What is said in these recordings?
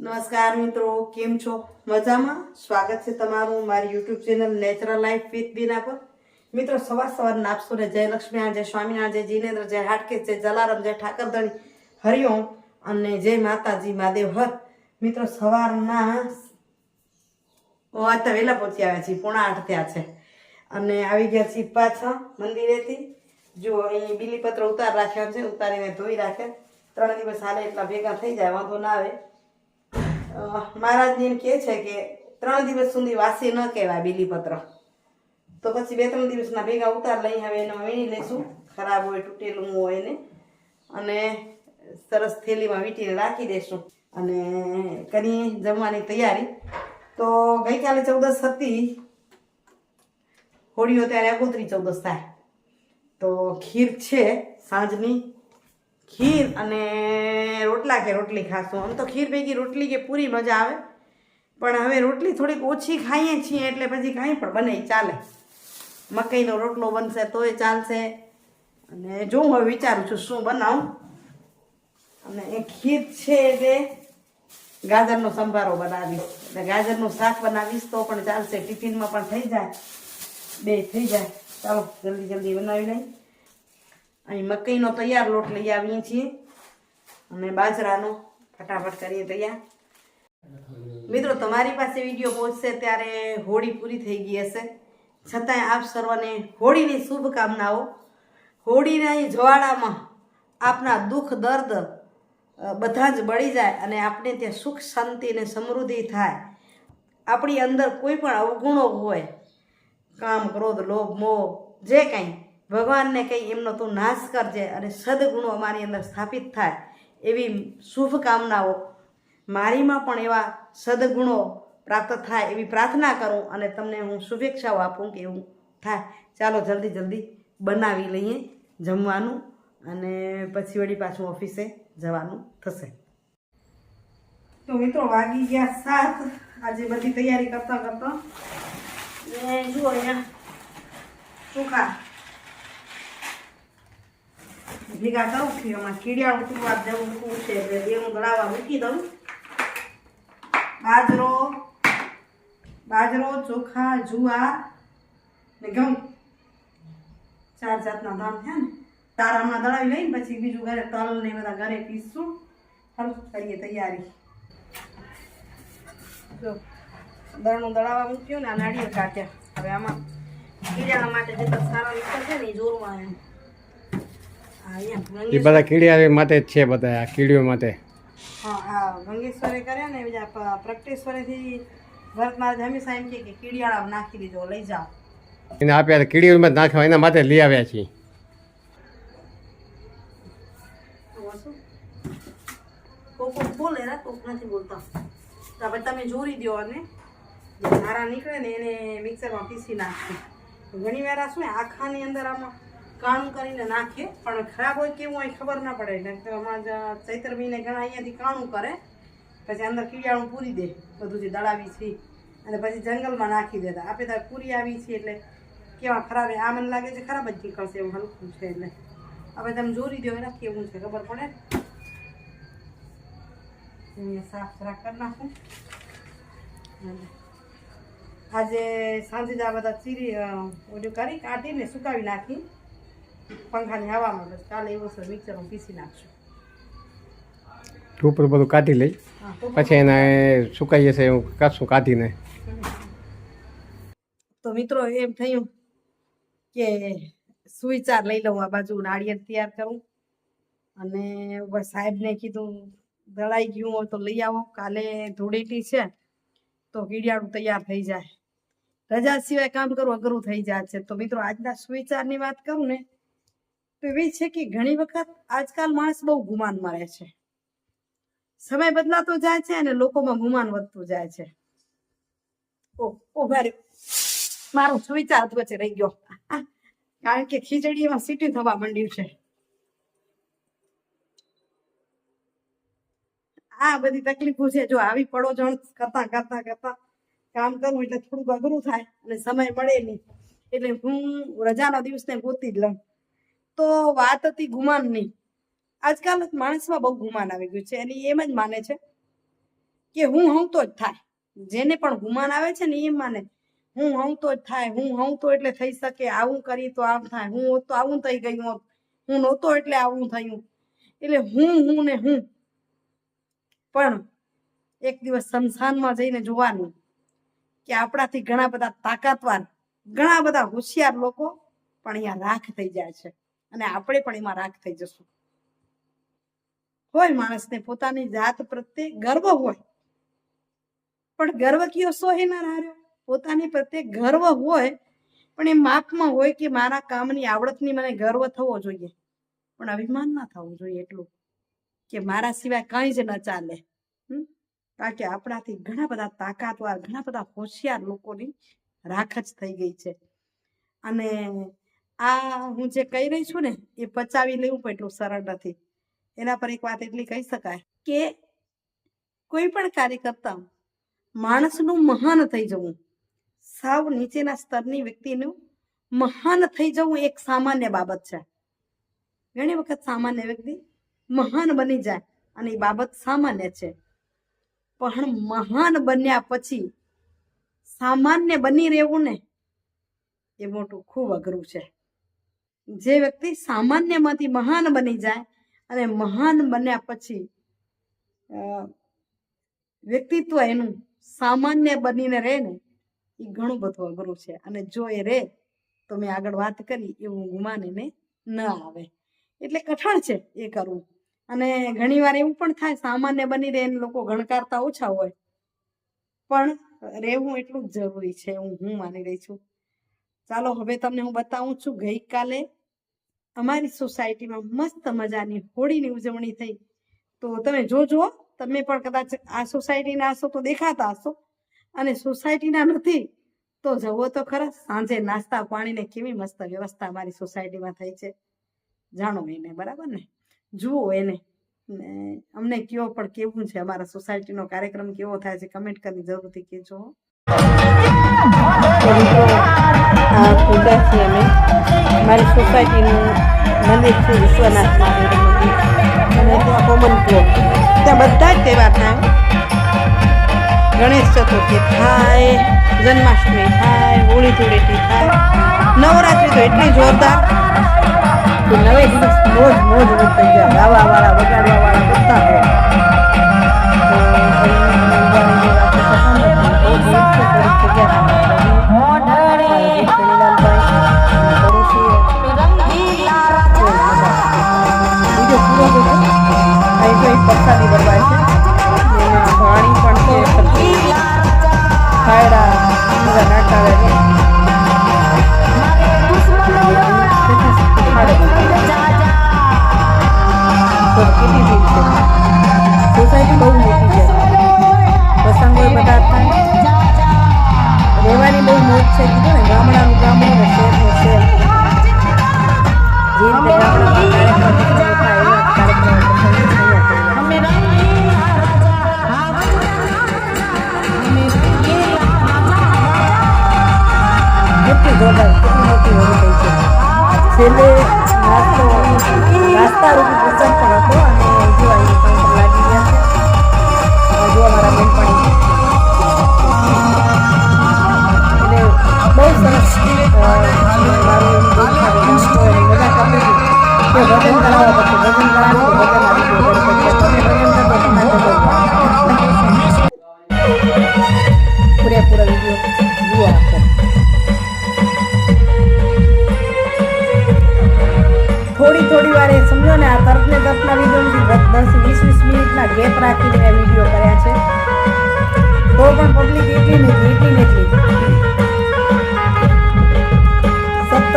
નમસ્કાર મિત્રો, કેમ છો? મજામાં? સ્વાગત છે તમારું મારી YouTube channel natural life with Bina પર. મિત્રો, સવારના આપશો ને જય લક્ષ્મી, જય સ્વામિનારાયણ, જય જીનેન્દ્ર, જય હાટકે, જય જલારામ, જય ઠાકરધણી, હરિઓમ અને જય માતાજી મહાદેવ હર. મિત્રો, સવારના વહેલા પહોંચી આવ્યા છીએ, 7:45 થયા છે અને આવી ગયા છીએ પાછા મંદિરેથી. જો અહીં બીલીપત્ર ઉતાર રાખ્યા છે, ઉતારીને ધોઈ રાખ્યા. 3 દિવસ હાલે એટલા ભેગા થઈ જાય, વાંધો ના આવે. મહારાજજી એમ કહે છે કે 3 દિવસ સુધી વાસી ન કહેવાય બીલીપત્ર, તો પછી 2-3 દિવસના ભેગા ઉતાર લઈ હવે એને વીણી લઈશું. ખરાબ હોય, તૂટેલું હોય એને, અને સરસ થેલીમાં વીંટીને રાખી દઈશું અને કરી જમવાની તૈયારી. તો ગઈકાલે 14 હતી હોળીઓ, ત્યારે આગોતરી 14 થાય. તો ખીર છે, સાંજની ખીર અને રોટલા કે રોટલી ખાશું. આમ તો ખીર ભેગી રોટલી કે પૂરી મજા આવે, પણ હવે રોટલી થોડીક ઓછી ખાઈએ છીએ એટલે પછી કાંઈ પણ બને ચાલે. મકાઈનો રોટલો બનશે તોય ચાલશે, અને જો હું હવે વિચારું છું શું બનાવું. અને એ ખીર છે એટલે ગાજરનો સંભારો બનાવીશ, એટલે ગાજરનું શાક બનાવીશ તો પણ ચાલશે, ટિફિનમાં પણ થઈ જાય, બે થઈ જાય. ચાલો જલ્દી જલ્દી બનાવી લઈ. અહીં મકાઈનો તૈયાર લોટ લઈ આવીએ છીએ અને બાજરાનો ફટાફટ કરીએ તૈયાર. મિત્રો, તમારી પાસે વિડીયો પહોંચશે ત્યારે હોળી પૂરી થઈ ગઈ હશે, છતાંય આપ સર્વને હોળીની શુભકામનાઓ. હોળીના જ્વાળામાં આપના દુઃખ દર્દ બધા જ બળી જાય અને આપણે ત્યાં સુખ શાંતિ અને સમૃદ્ધિ થાય. આપણી અંદર કોઈ પણ અવગુણો હોય, કામ ક્રોધ લોભ મોહ જે કંઈ, ભગવાનને કંઈ એમનો તું નાશ કરજે અને સદગુણો અમારી અંદર સ્થાપિત થાય એવી શુભકામનાઓ. મારીમાં પણ એવા સદગુણો પ્રાપ્ત થાય એવી પ્રાર્થના કરું અને તમને હું શુભેચ્છાઓ આપું કે એવું થાય. ચાલો જલ્દી જલ્દી બનાવી લઈએ જમવાનું અને પછી વળી પાછું ઓફિસે જવાનું થશે. તો મિત્રો, વાગી ગયા 7. આજે બધી તૈયારી કરતા કરતા ને જુઓ અહીંયા ચોખા ભેગા કરું છું. એમાં કીડિયાળું તુવાર જેવું મૂકવું છે એટલે એનું દળાવા મૂકી દઉં. બાજરો, ચોખા, જુવાર ને ઘઉં, 4 જાતના ધાન છે ને. તારામાં દળાવી લઈને પછી બીજું ઘરે તલ ને બધા ઘરે પીસશું. હાલ કરીએ તૈયારી. જો દળનું દળાવા મૂક્યું ને આ નાળિયેર કાઢ્યા. હવે આમાં કીડિયાળા માટે જે સારા નીકળશે ને એ જોરમાં એમ એ બધા કીડિયા માટે જ છે, બધા આ કીડીઓ માટે. હા, આ ગંગેશ્વરે કર્યા ને બીજા પ્રગટેશ્વરેથી ભરત મહારાજ હંમેશા એમ કે કીડિયાળા નાખી દીધો, લઈ જાઓ. એને આપ્યા કીડીઓમાં નાખવા, એના માટે લઈ આવ્યા છીએ. કોક બોલે રા, કોક નથી બોલતા. તો હવે તમે જોરી દો અને જે ધારા નીકળે ને એને મિક્સરમાં પીસી નાખીએ. ઘણી વાર શું આખાની અંદર આમાં કાણું કરીને નાખીએ, પણ ખરાબ હોય કેવું હોય ખબર ના પડે. એટલે અમારા ચૈત્ર મહિને ઘણા અહીંયાથી કાણું કરે, પછી અંદર કીડિયાળું પૂરી દે બધું જે દળાવી છે, અને પછી જંગલમાં નાખી દેતા. આપણે તો પૂરી આવી છે એટલે કેવા ખરાબ, આ મને લાગે છે ખરાબ જ નીકળશે એવું હલકું છે. એટલે હવે તમે જોરી દો એના કેવું છે ખબર પડે. સાફ સરા કરી નાખું. આજે સાંજે જ આ બધા ચીરી ઓલું કરી કાઢીને સુકાવી નાખી પંખાની હવામાં. બસ કાલે એવું સર મિક્સરમાં પીસી નાખશું. ઉપર બધું કાઢી લઈ, પછી એને સુકાઈ જશે એવું કાચું કાઢીને. તો મિત્રો, એમ થયું કે સુવિચાર લઈ લઉં, આ બાજુ નાળિયેર તૈયાર કરું અને સાહેબને કીધું દળાઈ ગયું હોય તો લઈ આવો. કાલે ધૂળેટી છે તો કીડિયાળું તૈયાર થઈ જાય. રજા સિવાય કામ કરવું અઘરું થઈ જાય છે. તો મિત્રો, આજના સુવિચારની વાત કરું ને તો એવી છે કે ઘણી વખત આજકાલ માણસ બહુ ગુમાનમાં રહે છે. સમય બદલાતો જાય છે અને લોકોમાં ગુમાન વધતું જાય છે. મારો સુવિચાર વચ્ચે રહી ગયો, કારણ કે ખીચડીમાં સીટી થવા માંડ્યું છે. આ બધી તકલીફો છે. જો આવી પડોજણ કરતા કરતા કરતા કામ કરવું એટલે થોડુંક અઘરું થાય અને સમય મળે નહીં, એટલે હું રજાના દિવસને ગોતી જ લઉં. તો વાત હતી ગુમાનની. આજકાલ માણસમાં બહુ ગુમાન આવી ગયું છે અને એમ જ માને છે કે હું હઉં તો જ થાય. જેને પણ ગુમાન આવે છે ને એ માને હું હઉં તો જ થાય, હું હઉં તો એટલે થઈ શકે, આવું કરી તો આમ થાય, હું હોત તો આવું થઈ ગયું હોત, હું નહોતો એટલે આવું થયું. એટલે હું ને હું. પણ એક દિવસ શમશાનમાં જઈને જોવાનું કે આપણાથી ઘણા બધા તાકાતવાર, ઘણા બધા હોશિયાર લોકો પણ અહીંયા રાખ થઈ જાય છે અને આપણે પણ એમાં રાખ થઈ જશું. હોય માણસને પોતાની જાત પ્રત્યે ગર્વ હોય, પણ ગર્વ કયો સોહે ના હાર્યો. પોતાની પ્રત્યે ગર્વ હોય પણ એ માપમાં હોય કે મારા કામની આવડતની મને ગર્વ થવો જોઈએ, પણ અભિમાન ના થવું જોઈએ એટલું કે મારા સિવાય કંઈ જ ન ચાલે. કારણ કે આપણાથી ઘણા બધા તાકાતવાર, ઘણા બધા હોશિયાર લોકોની રાખ જ થઈ ગઈ છે. અને આ હું જે કહી રહી છું ને એ પચાવી લેવું પણ એટલું સરળ નથી. એના પર એક વાત એટલી કહી શકાય કે કોઈ પણ કાર્ય કરતા માણસનું મહાન થઈ જવું, સાવ નીચેના સ્તરની વ્યક્તિનું મહાન થઈ જવું એક સામાન્ય બાબત છે. ઘણી વખત સામાન્ય વ્યક્તિ મહાન બની જાય અને એ બાબત સામાન્ય છે, પણ મહાન બન્યા પછી સામાન્ય બની રહેવું ને એ મોટું ખૂબ અઘરું છે. જે વ્યક્તિ સામાન્યમાંથી મહાન બની જાય અને મહાન બન્યા પછી વ્યક્તિત્વ એનું સામાન્ય બનીને રહે ને એ ઘણું બધું અઘરું છે. અને જો એ રહે તો મેં આગળ વાત કરી એવું ગુમાનીને ન આવે. એટલે કઠણ છે એ કરવું. અને ઘણી વાર એવું પણ થાય સામાન્ય બની રહે એને લોકો ગણકારતા ઓછા હોય, પણ રહેવું એટલું જ જરૂરી છે એવું હું માની રહી છું. ચાલો હવે તમને હું બતાવું છું. ગઈકાલે અમારી સોસાયટીમાં મસ્ત મજાની હોળીની ઉજવણી થઈ. તો તમે જોજો, તમે પણ કદાચ આ સોસાયટીના હશો તો દેખાતા હશો, અને સોસાયટીના નથી તો જવો તો ખરા. સાંજે નાસ્તા પાણીને કેવી મસ્ત વ્યવસ્થા અમારી સોસાયટીમાં થઈ છે. જાણો એને, બરાબર ને, જુઓ એને, અમને કયો પણ કેવું છે અમારા સોસાયટીનો કાર્યક્રમ કેવો થાય છે કમેન્ટ કરી જરૂરથી કહેજો. પૂજા છીએ અમે. મારી સોસાયટીનું મંદિર છે વિશ્વનાથ મહાદેવનું મંદિર, અને ત્યાં કોમન પ્લોટ, ત્યાં બધા જ તહેવાર થાય. ગણેશ ચતુર્થી થાય, જન્માષ્ટમી થાય, હોળી ધૂળેટી થાય, નવરાત્રિ તો એટલી જોરદાર કે 9 દિવસ મોજ મોજ થઈ ગયા. ગાવાવાળા વગાડવાવાળા બધા હોય. પ્રસાદી બરવાય છે, એમાં પાણી પણ છે, ખાયડા નાટાવે છે. સોસાયટી બહુ મોટી છે, પ્રસંગો બધા થાય, રહેવાની બહુ મોજ છે. કીધું ને ગામડાનું ગામડું ને શહેરનું શહેર. જે રીતે ગામડામાં કાર્યક્રમ થાય એવા કાર્યક્રમ જોરદાર કેટલી મોટી હોળી થઈ છે. છેલ્લે નાસ્તા રૂપી પ્રસંગ પણ હતો અને જો અહીં કાઉન્ટર લાગી ગયા છે. જો અમારા બેનપણી એટલે બહુ સરસ મારું એની મજા કરી કે ભજન કરાવવા પડશે. ભજન કરાવવું ભજન આવી ગયું પૂરેપૂરા વિડીયો જુઓ આખો. થોડી વાર એ સમજો ને, આ તરફને તરફના વિડીયો 10-20 મિનિટના ગેપ રાખીને મેં વિડીયો કર્યા છે, તો પણ પબ્લિક એટલી ને એટલી સતત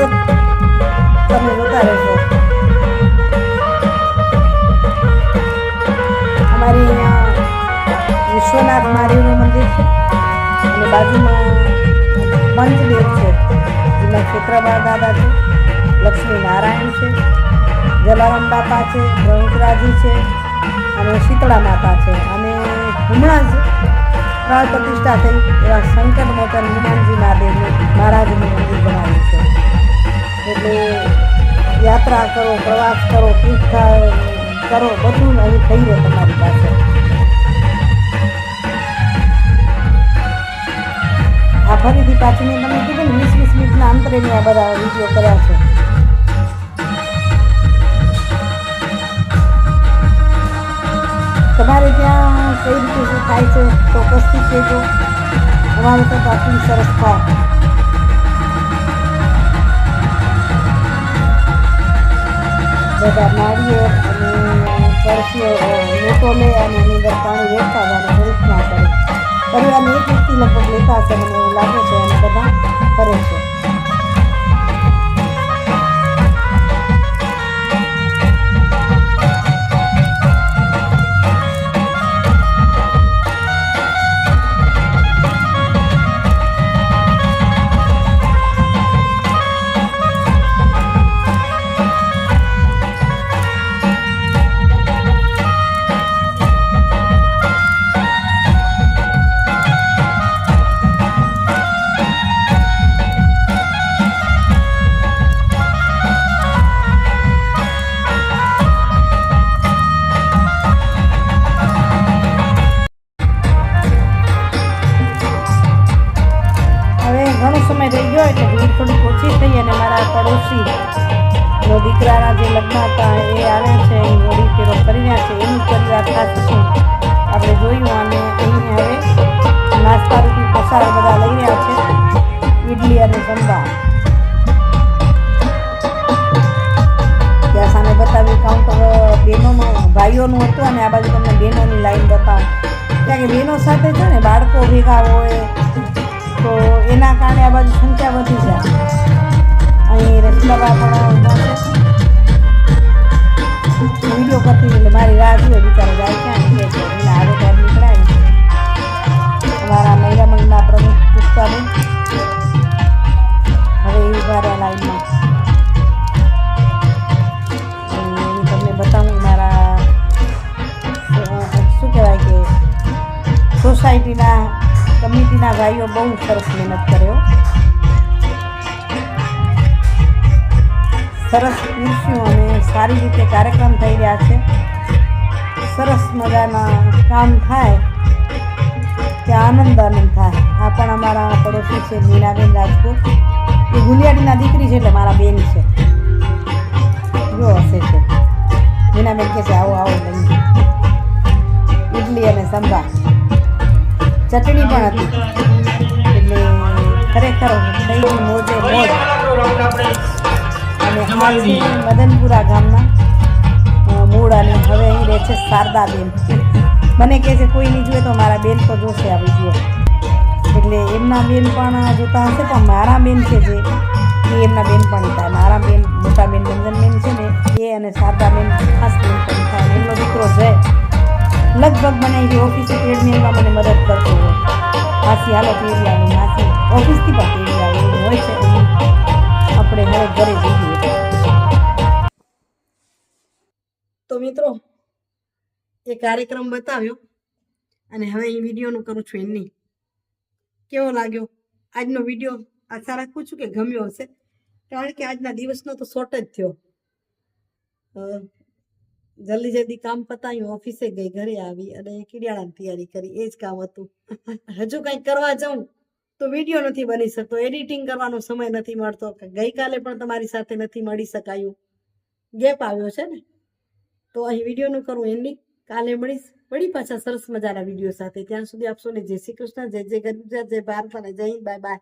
તમે જોતા રહેશો. અમારી અહીંયા વિશ્વનાથ મહાદેવનું મંદિર છે અને બાજુમાં પંચદેવ છે, જેમાં ક્ષેત્રબા દાદા છે, લક્ષ્મી નારાયણ છે, જલારામ બાપા છે, રણુજરાજી છે અને શીતળા માતા છે. અને હમણાં જ પ્રાણ પ્રતિષ્ઠા થઈ એવા શંકર મોચન હનુમાનજી મહાદેવનું મહારાજનું મંદિર બનાવ્યું છે. એટલે યાત્રા કરો, પ્રવાસ કરો, તીર્થ કરો, બધું અહીં થઈ રહે તમારી પાસે. ફરીથી પાછી મેં તમને કીધું ને 20-20 મિનિટના અંતરે મેં આ બધા વિડીયો કર્યા છે. તમારે ત્યાં કઈ રીતે શું થાય છે ચોક્કસથી કહેજો. અમારે તો આટલી સરસ થાય. બધા નાળિયેર અને કળશીઓ લોટો લે અને એની અંદર પાણી વેચતા જાય અને પ્રદક્ષિણા કરે. પરિવારને એક વ્યક્તિ લગભગ લેતા હશે મને એવું લાગે છે અને બધા કરે છે. ઘણો સમય રહી ગયો એટલે ભીડ થોડી ઓછી થઈ અને મારા પડોશી દીકરાના જે લગ્ન હતા એ આવે છે, એ હોળી ફેરો કરી રહ્યા છે. એનું પરિવાર ખાસ છે આપણે જોયું. અને અહીં હવે નાસ્તા રૂપી પ્રસાદ બધા લઈ રહ્યા છે, ઇડલી અને સંભાર. ત્યાં સામે બતાવ્યું કાઉન્ટર બહેનોનું ભાઈઓનું હતું અને આ બાજુ તમને બહેનોની લાઈન બતાવું. ત્યાં કે બહેનો સાથે છે ને બાળકો ભેગા હોય તો એના કારણે આ બાજુ સંખ્યા વધી જાય. અહીં રસલાબા પણ ઊભા છે. વિડીયો કરતી એટલે મારી રાહ જોઈએ બિચારો જાય ક્યાં નીકળે છે. એના આગળ ત્યાં નીકળાય. અમારા મહિલા મંડળના પ્રમુખ પુષ્પાબેન હવે એ ઉભા રહ્યા લાઈનમાં. તમને બતાવું મારા શું કહેવાય કે સોસાયટીના કમિટીના ભાઈઓ બહુ સરસ મહેનત કર્યો. સરસ ખુરશીઓ અને સારી રીતે કાર્યક્રમ થઈ રહ્યા છે. સરસ મજાના કામ થાય ત્યાં આનંદ થાય. આ પણ અમારા પડોશી છે મીનાબેન રાજપૂત. એ ગુલિયાડીના દીકરી છે એટલે મારા બેન છે. જો હશે છે મીનાબેન કહે છે આવો આવો લઈ. ઇડલી અને સંભાર, ચટણી પણ હતી. એટલે ખરેખર થઈ ગઈ મોજે મોજ. અને આ છે મદનપુરા ગામના મૂળ અને હવે અહીં રહે છે શારદાબેન. મને કહે છે કોઈ નહીં જોઈએ તો મારા બેન તો જોશે આ વિડીયો. એટલે એમના બેન પણ જોતા હશે પણ મારા બેન છે જે એ એમના બેન પણ થાય. મારા બેન મોટા બેન રંજનબેન છે ને એ અને શારદાબેન ખાસ બેન પણ થાય. એમનો દીકરો જય લગભગ મને એ ઓફિસે પેડ મેળવા મને મદદ કરતો હોય. માસી હાલો પેડી આવે, માસી ઓફિસથી પણ પેડી આવે એવું હોય છે. આપણે હવે ઘરે જઈએ. તો મિત્રો એ કાર્યક્રમ બતાવ્યો અને હવે એ વિડીયોનું કરું છું એમની. કેવો લાગ્યો આજનો વિડીયો? આશા રાખું છું કે ગમ્યો હશે, કારણ કે આજના દિવસનો તો શોર્ટ જ થયો. જલ્દી જલ્દી કામ પતાવ્યું, ઓફિસે ગઈ, ઘરે આવી અને કીડિયાળાની તૈયારી કરી. એ જ કામ હતું. હજુ કંઈક કરવા જાઉં તો વિડીયો નથી બની શકતો, એડિટિંગ કરવાનો સમય નથી મળતો. ગઈકાલે પણ તમારી સાથે નથી મળી શકાયું, ગેપ આવ્યો છે ને. તો અહીં વિડીયોનું કરું એન્ડિંગ. કાલે મળીશ વળી પાછા સરસ મજાના વિડીયો સાથે. ત્યાં સુધી આપશોને જય શ્રી કૃષ્ણ, જય જય ગુજરાત, જય ભારત અને જય હિન્દ. Bye bye.